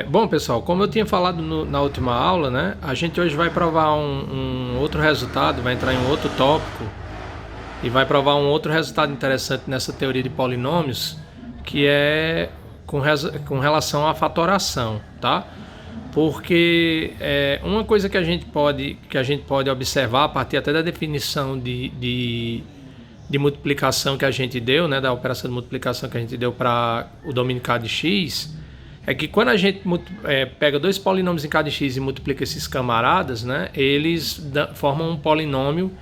Bom, pessoal, como eu tinha falado na última aula, né, a gente hoje vai provar um outro resultado, vai entrar em um outro tópico e vai provar um outro resultado interessante nessa teoria de polinômios, que é com relação à fatoração, tá? Porque uma coisa que a gente pode observar a partir até da definição de multiplicação que a gente deu, né, da operação de multiplicação que a gente deu para o domínio k de x, é que quando a gente pega dois polinômios em k de x e multiplica esses camaradas, né, eles formam um polinômio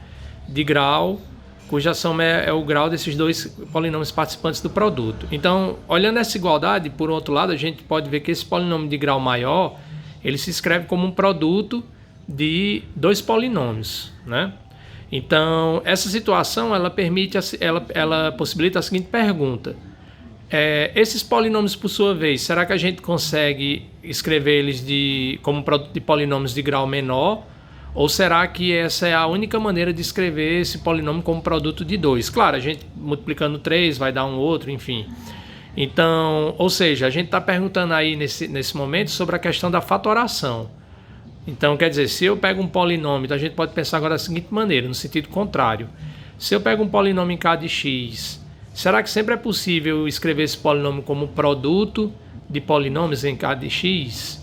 de grau cuja soma é o grau desses dois polinômios participantes do produto. Então, olhando essa igualdade, por outro lado, a gente pode ver que esse polinômio de grau maior, ele se escreve como um produto de dois polinômios, né? Então, essa situação ela possibilita a seguinte pergunta: esses polinômios, por sua vez, será que a gente consegue escrever eles como um produto de polinômios de grau menor? Ou será que essa é a única maneira de escrever esse polinômio como produto de 2? Claro, a gente multiplicando 3 vai dar um outro, enfim. Então, ou seja, a gente está perguntando aí nesse momento sobre a questão da fatoração. Então, quer dizer, se eu pego um polinômio, então a gente pode pensar agora da seguinte maneira, no sentido contrário. Se eu pego um polinômio em k de x, será que sempre é possível escrever esse polinômio como produto de polinômios em k de x?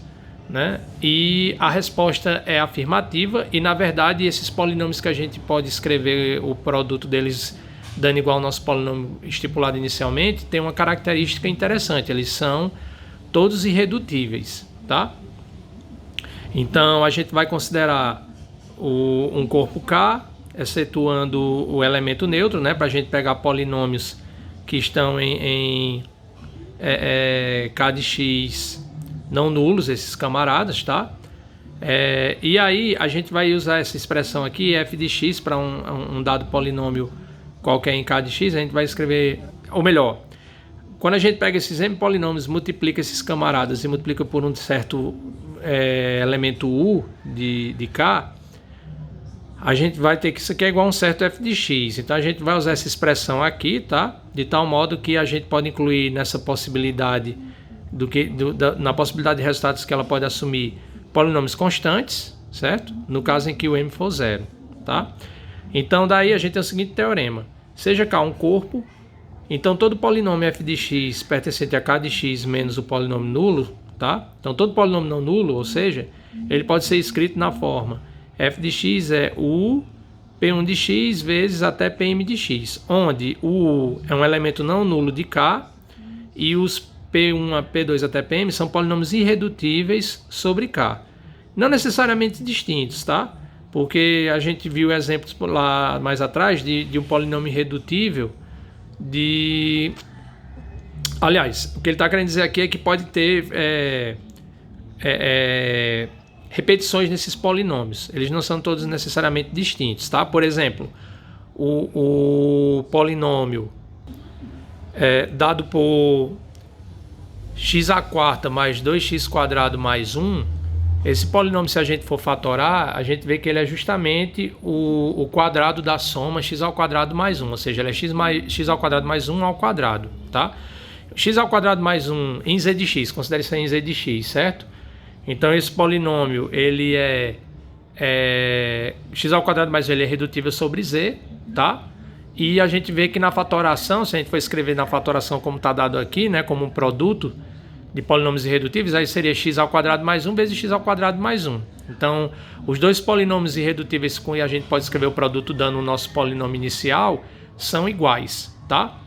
Né? E a resposta é afirmativa, e na verdade esses polinômios que a gente pode escrever o produto deles dando igual ao nosso polinômio estipulado inicialmente, tem uma característica interessante: eles são todos irredutíveis, tá? Então a gente vai considerar um corpo K, excetuando o elemento neutro, né, para a gente pegar polinômios que estão em K de x não nulos, esses camaradas, tá? E aí a gente vai usar essa expressão aqui, f de x, para um dado polinômio qualquer em k de x, a gente vai escrever, ou melhor, quando a gente pega esses m polinômios, multiplica esses camaradas e multiplica por um certo elemento u de k, a gente vai ter que isso aqui é igual a um certo f de x. Então a gente vai usar essa expressão aqui, tá? De tal modo que a gente pode incluir nessa possibilidade na possibilidade de resultados que ela pode assumir polinômios constantes, certo? No caso em que o m for zero, tá? Então daí a gente tem o seguinte teorema: seja k um corpo, então todo polinômio f de x pertencente a k de x menos o polinômio nulo, tá? Então todo polinômio não nulo, ou seja, ele pode ser escrito na forma f de x é u p1 de x vezes até pm de x, onde o u é um elemento não nulo de k e os P1 a P2 até Pm são polinômios irredutíveis sobre K. Não necessariamente distintos, tá? Porque a gente viu exemplos lá mais atrás de um polinômio irredutível Aliás, o que ele está querendo dizer aqui é que pode ter repetições nesses polinômios. Eles não são todos necessariamente distintos, tá? Por exemplo, o polinômio dado por x à quarta mais 2x² mais 1, esse polinômio, se a gente for fatorar, a gente vê que ele é justamente o quadrado da soma x² mais 1, ou seja, ele é x² mais 1 ao quadrado, tá? x² mais 1 em z de x, considere isso aí em z de x, certo? Então esse polinômio, ele x² mais 1 ele é redutível sobre z, tá? E a gente vê que na fatoração, se a gente for escrever na fatoração como está dado aqui, né, como um produto de polinômios irredutíveis, aí seria x² mais 1 vezes x² mais 1. Então, os dois polinômios irredutíveis com que a gente pode escrever o produto dando o nosso polinômio inicial são iguais, tá?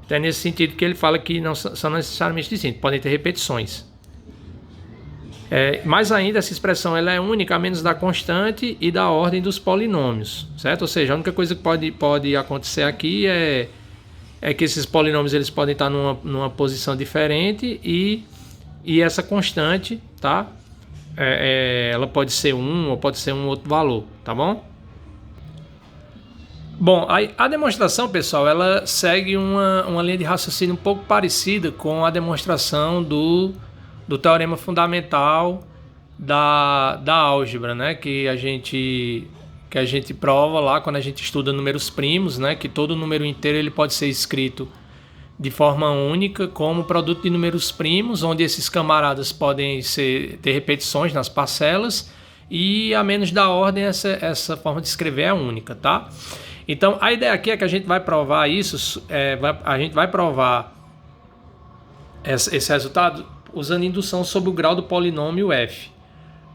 Então é nesse sentido que ele fala que não são necessariamente distintos, podem ter repetições. Mais ainda, essa expressão ela é única a menos da constante e da ordem dos polinômios, certo? Ou seja, a única coisa que pode acontecer aqui é que esses polinômios eles podem estar numa posição diferente e essa constante, tá? Ela pode ser 1 ou pode ser um outro valor, tá bom? Bom, a demonstração, pessoal, ela segue uma linha de raciocínio um pouco parecida com a demonstração do teorema fundamental da álgebra, né? Que a gente prova lá quando a gente estuda números primos, né? Que todo número inteiro ele pode ser escrito de forma única como produto de números primos, onde esses camaradas podem ter repetições nas parcelas, e a menos da ordem essa forma de escrever é única, tá? Então a ideia aqui é que a gente vai provar isso, a gente vai provar esse resultado usando indução sobre o grau do polinômio f,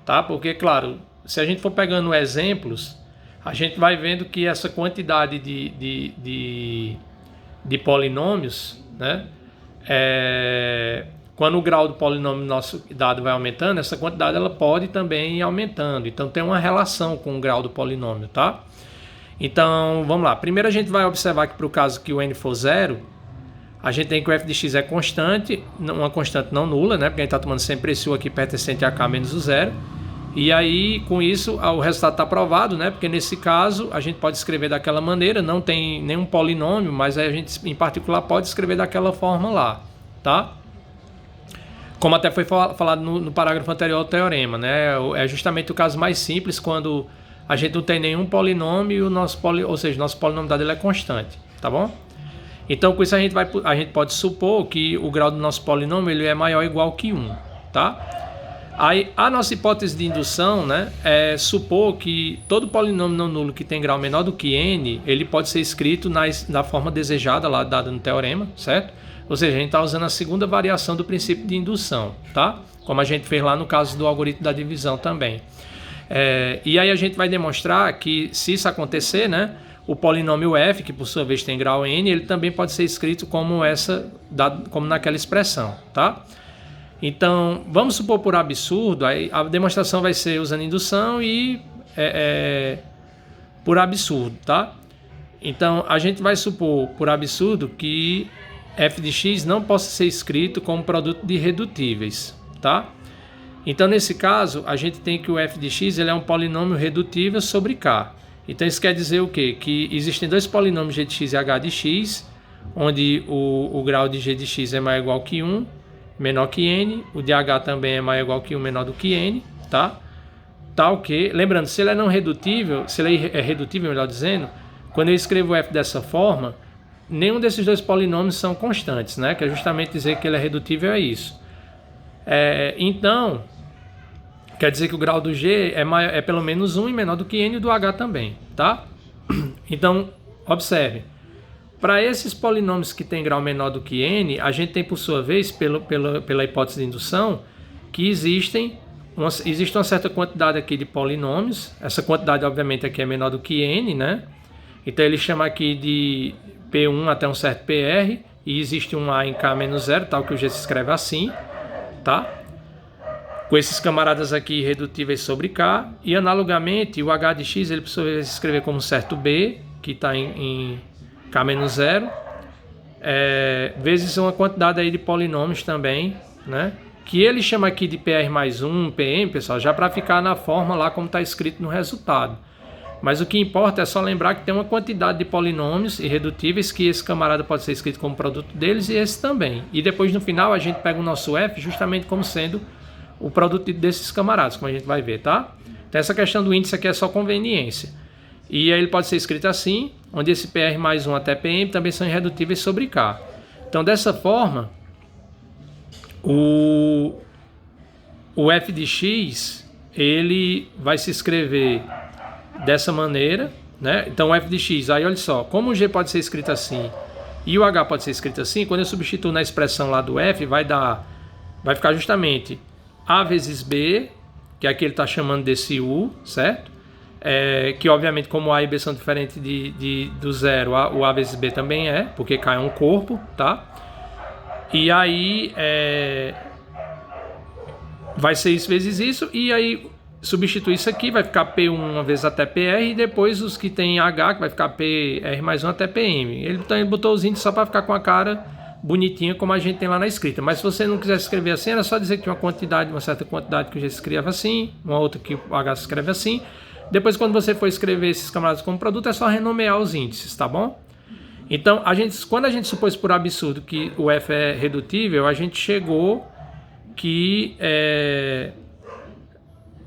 tá? Porque, claro, se a gente for pegando exemplos, a gente vai vendo que essa quantidade de polinômios, né? Quando o grau do polinômio nosso dado vai aumentando, essa quantidade ela pode também ir aumentando. Então tem uma relação com o grau do polinômio, tá? Então vamos lá. Primeiro a gente vai observar que para o caso que o n for zero, a gente tem que o f de x é constante, uma constante não nula, né? Porque a gente está tomando sempre esse u aqui pertencente a k menos o zero. E aí, com isso, o resultado está provado, né? Porque nesse caso, a gente pode escrever daquela maneira, não tem nenhum polinômio, mas aí a gente, em particular, pode escrever daquela forma lá, tá? Como até foi falado no parágrafo anterior ao teorema, né? É justamente o caso mais simples, quando a gente não tem nenhum polinômio, e o nosso polinômio dado ele é constante, tá bom? Então, com isso, a gente pode supor que o grau do nosso polinômio ele é maior ou igual que 1, tá? Aí, a nossa hipótese de indução, né, é supor que todo polinômio não nulo que tem grau menor do que n, ele pode ser escrito na forma desejada, lá dada no teorema, certo? Ou seja, a gente está usando a segunda variação do princípio de indução, tá? Como a gente fez lá no caso do algoritmo da divisão também. E aí a gente vai demonstrar que, se isso acontecer, né, o polinômio f, que por sua vez tem grau n, ele também pode ser escrito como naquela expressão, tá? Então, vamos supor por absurdo, aí a demonstração vai ser usando indução e por absurdo, tá? Então, a gente vai supor por absurdo que f de x não possa ser escrito como produto de irredutíveis, tá? Então, nesse caso, a gente tem que o f de x ele é um polinômio redutível sobre k. Então, isso quer dizer o quê? Que existem dois polinômios g de x e h de x, onde o grau de g de x é maior ou igual que 1, menor que n, o de h também é maior ou igual que 1, menor do que n, tá? Tal que, lembrando, se ele é não redutível, se ele é redutível, melhor dizendo, quando eu escrevo f dessa forma, nenhum desses dois polinômios são constantes, né? Que é justamente dizer que ele é redutível é isso. Então, quer dizer que o grau do g é pelo menos 1 e menor do que n, e do h também, tá? Então, observe. Para esses polinômios que têm grau menor do que n, a gente tem, por sua vez, pela hipótese de indução, que existe uma certa quantidade aqui de polinômios. Essa quantidade, obviamente, aqui é menor do que n, né? Então, ele chama aqui de P1 até um certo PR, e existe um A em K menos 0, tal que o G se escreve assim, tá? Com esses camaradas aqui irredutíveis sobre K, e analogamente, o H de X, ele por sua vez se escrever como um certo B, que está em K menos 0, vezes uma quantidade aí de polinômios também, né? Que ele chama aqui de PR mais 1, PM, pessoal, já para ficar na forma lá como está escrito no resultado. Mas o que importa é só lembrar que tem uma quantidade de polinômios irredutíveis que esse camarada pode ser escrito como produto deles e esse também. E depois no final a gente pega o nosso F justamente como sendo o produto desses camaradas, como a gente vai ver, tá? Então essa questão do índice aqui é só conveniência. E aí ele pode ser escrito assim, onde esse PR mais 1 até PM também são irredutíveis sobre K. Então dessa forma, o F de X, ele vai se escrever dessa maneira, né? Então o F de X, aí olha só, como o G pode ser escrito assim e o H pode ser escrito assim, quando eu substituo na expressão lá do F, vai ficar justamente A vezes B, que aqui ele está chamando desse U, certo? Que obviamente como A e B são diferentes do zero, o A vezes B também porque K é um corpo, tá? E aí vai ser isso vezes isso, e aí substituir isso aqui, vai ficar P1 uma vez até PR, e depois os que tem H, que vai ficar PR mais 1 até PM. Ele botou os índices só para ficar com a cara bonitinha, como a gente tem lá na escrita. Mas se você não quiser escrever assim, era só dizer que uma certa quantidade que o G se escreve assim, uma outra que o H se escreve assim. Depois, quando você for escrever esses camaradas como produto, é só renomear os índices, tá bom? Então, quando a gente supôs por absurdo que o F é redutível, a gente chegou que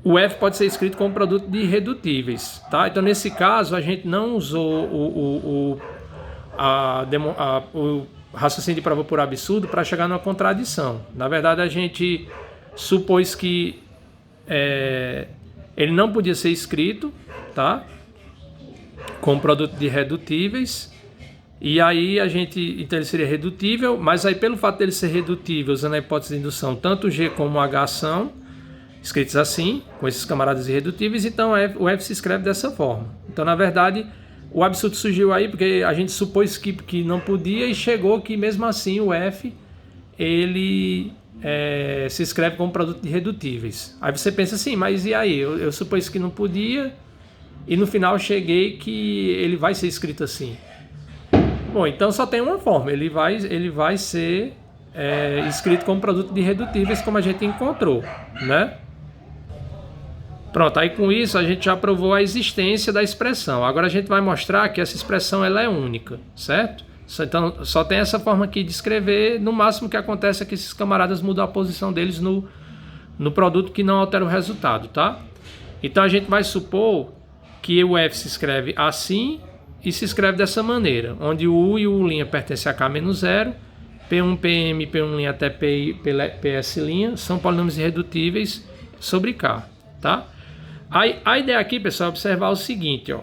o F pode ser escrito como produto de irredutíveis, tá? Então, nesse caso, a gente não usou raciocínio de prova por absurdo para chegar numa contradição. Na verdade, a gente supôs que ele não podia ser escrito, tá? Com produto de redutíveis. E aí então ele seria redutível, mas aí pelo fato dele ser redutível, usando a hipótese de indução, tanto G como H são escritos assim, com esses camaradas irredutíveis, então o F se escreve dessa forma. Então, na verdade, o absurdo surgiu aí porque a gente supôs que não podia e chegou que mesmo assim o F ele se escreve como produto de redutíveis. Aí você pensa assim, mas e aí? Eu supus que não podia e no final cheguei que ele vai ser escrito assim. Bom, então só tem uma forma, ele vai ser escrito como produto de redutíveis, como a gente encontrou, né? Pronto, aí com isso a gente já provou a existência da expressão. Agora a gente vai mostrar que essa expressão ela é única, certo? Então só tem essa forma aqui de escrever, no máximo que acontece é que esses camaradas mudam a posição deles no produto que não altera o resultado, tá? Então a gente vai supor que o F se escreve assim e se escreve dessa maneira, onde o U e o U' pertencem a K-0, P1, PM, P1' até PS' são polinômios irredutíveis sobre K, tá? A ideia aqui, pessoal, é observar o seguinte, ó.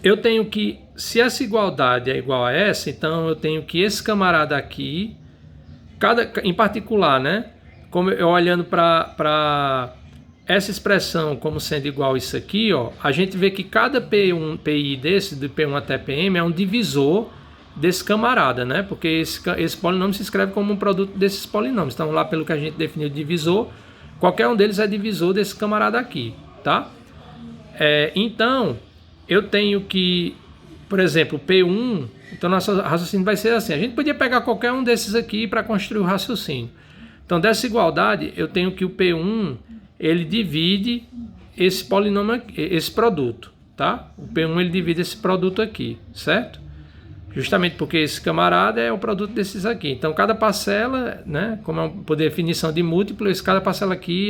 Eu tenho que, se essa igualdade é igual a essa, então eu tenho que esse camarada aqui, em particular, né? Como eu olhando para essa expressão como sendo igual a isso aqui, ó, a gente vê que cada PI desse, do P1 até PM, é um divisor desse camarada, né? Porque esse polinômio se escreve como um produto desses polinômios. Então, lá pelo que a gente definiu de divisor, qualquer um deles é divisor desse camarada aqui, tá? Então, eu tenho que, por exemplo, P1, então nosso raciocínio vai ser assim, a gente podia pegar qualquer um desses aqui para construir o raciocínio. Então, dessa igualdade, eu tenho que o P1, ele divide esse polinômio, esse produto, tá? O P1 ele divide esse produto aqui, certo? Justamente porque esse camarada é o produto desses aqui. Então, cada parcela, né, como por definição de múltiplo, cada parcela aqui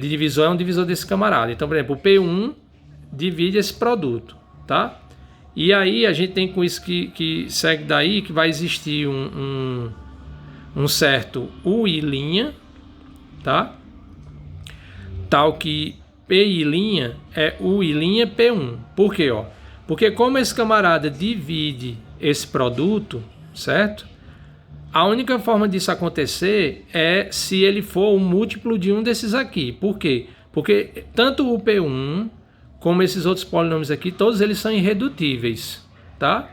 de divisor é um divisor desse camarada. Então, por exemplo, o P1 divide esse produto, tá? E aí a gente tem com isso que segue daí que vai existir um certo UI', tá? Tal que PI' é UI' P1. Por quê, ó? Porque como esse camarada divide esse produto, certo? A única forma disso acontecer é se ele for um múltiplo de um desses aqui. Por quê? Porque tanto o P1 como esses outros polinômios aqui, todos eles são irredutíveis, tá?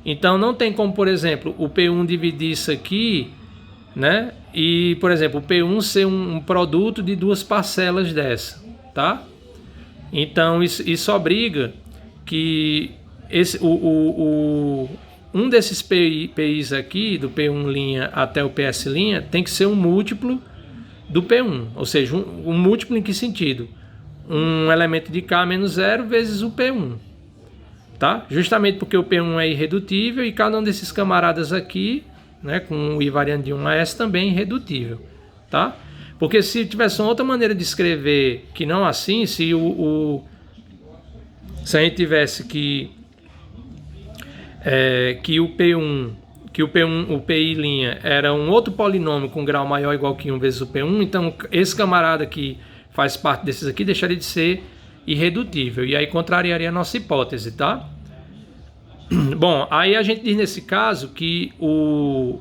Então não tem como, por exemplo, o P1 dividir isso aqui, né? E, por exemplo, o P1 ser um produto de duas parcelas dessa, tá? Então isso obriga que um desses PIs aqui, do P1' até o PS' tem que ser um múltiplo do P1, ou seja, um múltiplo em que sentido? Um elemento de K menos 0 vezes o P1, tá? Justamente porque o P1 é irredutível e cada um desses camaradas aqui, né, com o I variando de 1 a S também é irredutível, tá? Porque se tivesse uma outra maneira de escrever que não assim, se a gente tivesse que o PI' era um outro polinômio com grau maior ou igual que 1 vezes o P1, então esse camarada que faz parte desses aqui deixaria de ser irredutível, e aí contrariaria a nossa hipótese, tá? Bom, aí a gente diz nesse caso que o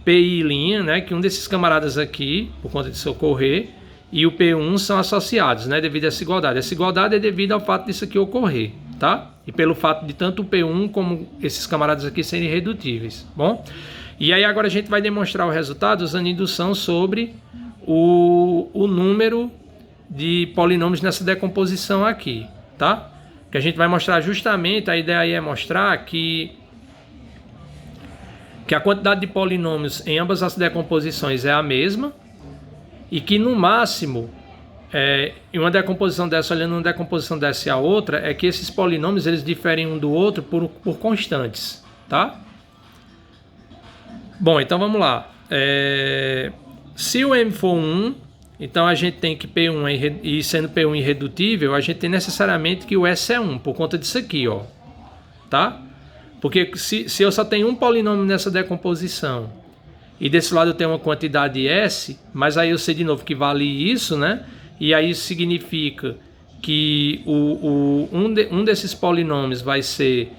PI', né, que um desses camaradas aqui, por conta disso ocorrer, e o P1 são associados, né, devido a essa igualdade. Essa igualdade é devido ao fato disso aqui ocorrer, tá? E pelo fato de tanto o P1 como esses camaradas aqui serem irredutíveis, bom? E aí agora a gente vai demonstrar o resultado usando indução sobre o número de polinômios nessa decomposição aqui, tá? Que a gente vai mostrar justamente, a ideia aí é mostrar que a quantidade de polinômios em ambas as decomposições é a mesma e que no máximo, em uma decomposição dessa, olhando uma decomposição dessa e a outra, é que esses polinômios eles diferem um do outro por constantes, tá? Bom, então vamos lá. Se o M for 1, então a gente tem que P1, e sendo P1 irredutível, a gente tem necessariamente que o S é 1, por conta disso aqui, ó, tá? Porque se eu só tenho um polinômio nessa decomposição e desse lado eu tenho uma quantidade S, mas aí eu sei de novo que vale isso, né? E aí isso significa que um desses polinômios vai ser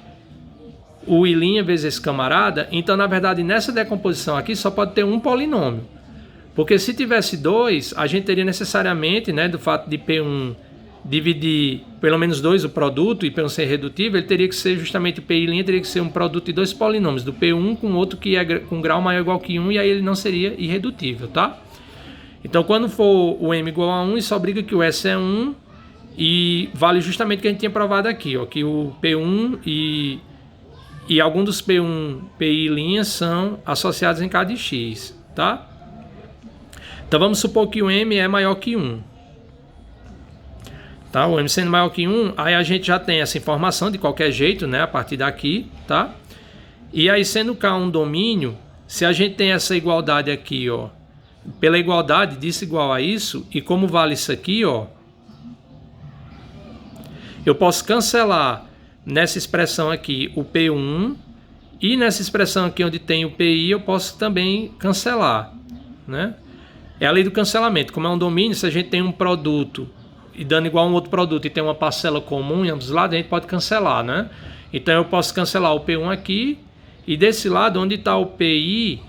o I' vezes esse camarada. Então, na verdade, nessa decomposição aqui só pode ter um polinômio. Porque se tivesse dois, a gente teria necessariamente, né, do fato de P1 dividir pelo menos 2 o produto e P1 ser redutível, ele teria que ser justamente o P'I' teria que ser um produto de dois polinômios, do P1 com outro que é com grau maior ou igual que 1, e aí ele não seria irredutível, tá? Então, quando for o M igual a 1, isso obriga que o S é 1, e vale justamente o que a gente tinha provado aqui, ó, que o P1 e algum dos P1, P'I' são associados em K de X, tá? Então vamos supor que o M é maior que 1. Tá? O M sendo maior que 1, aí a gente já tem essa informação de qualquer jeito, né? A partir daqui, tá? E aí, sendo K um domínio, se a gente tem essa igualdade aqui, ó, pela igualdade disso igual a isso, e como vale isso aqui, ó, eu posso cancelar nessa expressão aqui o P1, e nessa expressão aqui onde tem o PI eu posso também cancelar, né? É a lei do cancelamento. Como é um domínio, se a gente tem um produto e dando igual a um outro produto e tem uma parcela comum em ambos os lados, a gente pode cancelar, né? Então eu posso cancelar o P1 aqui, e desse lado onde está o P'i',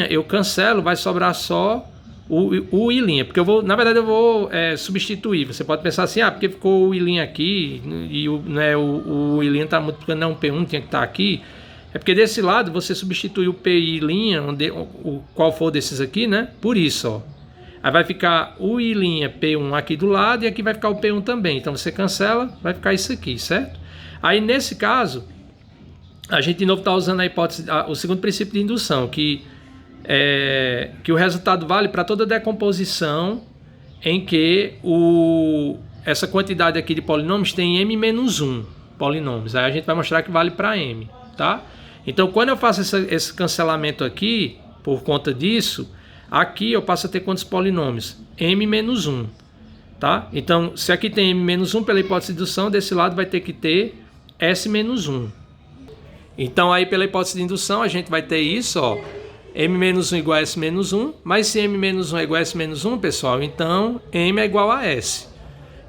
eu cancelo, vai sobrar só o I', porque eu vou, na verdade eu vou substituir. Você pode pensar assim, porque ficou o I' aqui e o I' está multiplicando, não, o P1 tinha que estar aqui. É porque desse lado você substitui o P'i', qual for desses aqui, né? Por isso, ó. Aí vai ficar o I' P1 aqui do lado e aqui vai ficar o P1 também. Então você cancela, vai ficar isso aqui, certo? Aí nesse caso, a gente de novo está usando a hipótese, o segundo princípio de indução, que o resultado vale para toda decomposição em que essa quantidade aqui de polinômios tem m-1 polinômios. Aí a gente vai mostrar que vale para m, tá? Então, quando eu faço esse cancelamento aqui, por conta disso, aqui eu passo a ter quantos polinômios? m-1, tá? Então, se aqui tem m-1, pela hipótese de indução, desse lado vai ter que ter s-1. Então, aí pela hipótese de indução, a gente vai ter isso, ó, m-1 igual a s-1, mas se m-1 é igual a s-1, pessoal, então m é igual a s.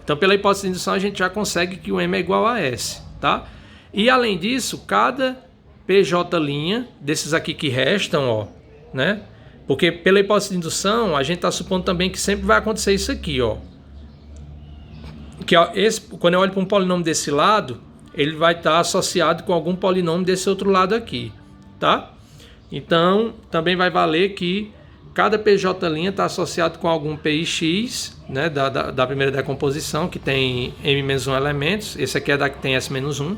Então, pela hipótese de indução, a gente já consegue que o m é igual a s, tá? E, além disso, cada PJ' desses aqui que restam, ó, né? Porque pela hipótese de indução, a gente está supondo também que sempre vai acontecer isso aqui, ó. Que, ó, quando eu olho para um polinômio desse lado, ele vai estar associado com algum polinômio desse outro lado aqui, tá? Então, também vai valer que cada PJ' está associado com algum PIX, né, da primeira decomposição, que tem m-1 elementos. Esse aqui é da que tem s-1,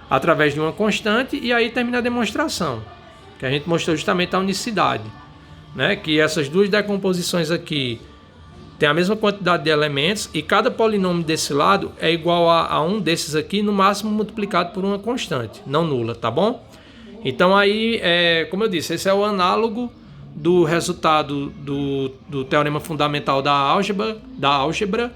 através de uma constante, e aí termina a demonstração, que a gente mostrou justamente a unicidade, né, que essas duas decomposições aqui tem a mesma quantidade de elementos, e cada polinômio desse lado é igual a um desses aqui, no máximo multiplicado por uma constante, não nula, tá bom? Então aí, como eu disse, esse é o análogo do resultado do teorema fundamental da álgebra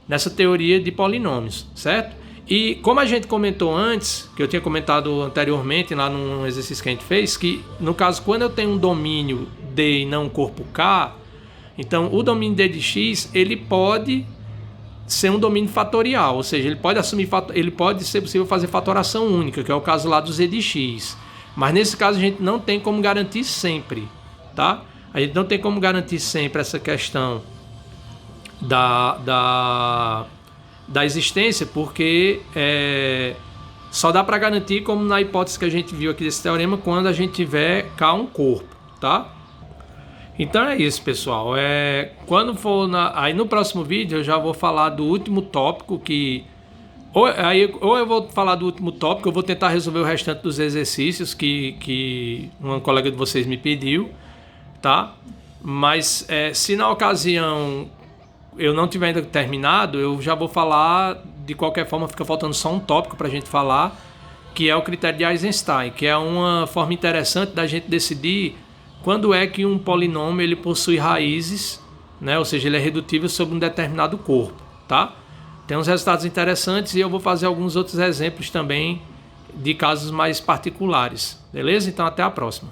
nessa teoria de polinômios, certo? E como a gente comentou antes, que eu tinha comentado anteriormente lá num exercício que a gente fez, que no caso quando eu tenho um domínio D e não um corpo K, então o domínio D de X, ele pode ser um domínio fatorial, ou seja, ele pode ser possível fazer fatoração única, que é o caso lá do Z de X. Mas nesse caso a gente não tem como garantir sempre, tá? A gente não tem como garantir sempre essa questão da existência, porque só dá para garantir, como na hipótese que a gente viu aqui desse teorema, quando a gente tiver K um corpo, tá? Então é isso, pessoal. Quando for aí no próximo vídeo eu já vou falar do último tópico que ou eu vou falar do último tópico, eu vou tentar resolver o restante dos exercícios que uma colega de vocês me pediu, tá? Mas se na ocasião eu não tiver ainda terminado, eu já vou falar, de qualquer forma fica faltando só um tópico para a gente falar, que é o critério de Eisenstein, que é uma forma interessante da gente decidir quando é que um polinômio ele possui raízes, né? Ou seja, ele é redutível sobre um determinado corpo, tá? Tem uns resultados interessantes e eu vou fazer alguns outros exemplos também de casos mais particulares. Beleza? Então até a próxima.